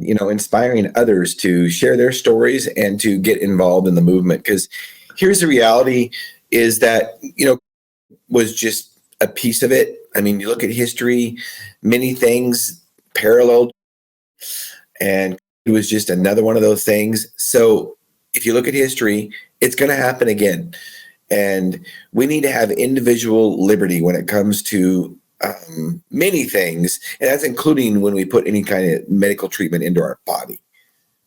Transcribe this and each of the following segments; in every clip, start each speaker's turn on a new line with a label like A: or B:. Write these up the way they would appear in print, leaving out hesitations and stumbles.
A: inspiring others to share their stories and to get involved in the movement. Because here's the reality is that, was just a piece of it. I mean, you look at history, many things paralleled, and it was just another one of those things. So if you look at history, it's going to happen again. And we need to have individual liberty when it comes to many things. And that's including when we put any kind of medical treatment into our body.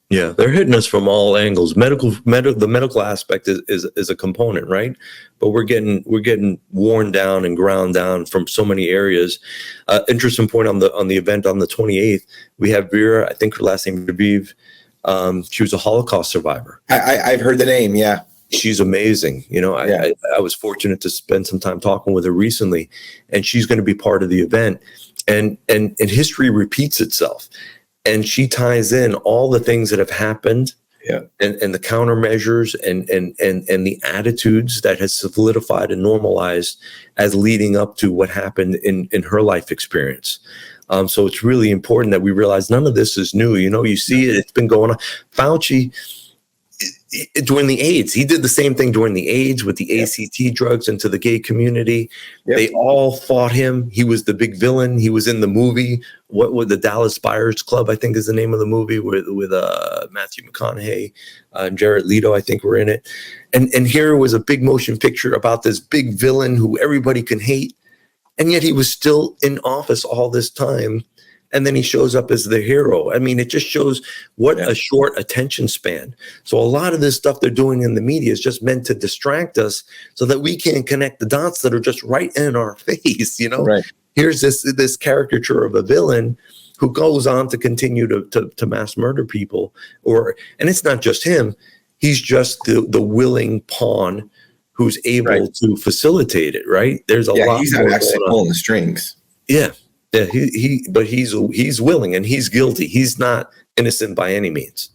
B: Yeah, they're hitting us from all angles. The medical aspect is a component, right? But we're getting worn down and ground down from so many areas. Interesting point on the event on the 28th. We have Vera. I think her last name is Raviv. She was a Holocaust survivor.
A: I've heard the name. Yeah,
B: she's amazing. I was fortunate to spend some time talking with her recently, and she's going to be part of the event. And history repeats itself. And she ties in all the things that have happened, and the countermeasures and the attitudes that has solidified and normalized as leading up to what happened in her life experience. So it's really important that we realize none of this is new. You see it; it's been going on. Fauci, during the AIDS, he did the same thing during the AIDS with the ACT drugs into the gay community. Yep. They all fought him. He was the big villain. He was in the movie. What was the Dallas Buyers Club? I think is the name of the movie with Matthew McConaughey and Jared Leto. I think were in it. And here was a big motion picture about this big villain who everybody can hate, and yet he was still in office all this time. And then he shows up as the hero. I mean, it just shows what a short attention span. So a lot of this stuff they're doing in the media is just meant to distract us so that we can't connect the dots that are just right in our face. Right. Here's this caricature of a villain who goes on to continue to mass murder people. And it's not just him. He's just the willing pawn who's able to facilitate it. Right. There's a lot.
A: He's not actually pulling the strings.
B: Yeah. Yeah, he's willing and he's guilty. He's not innocent by any means.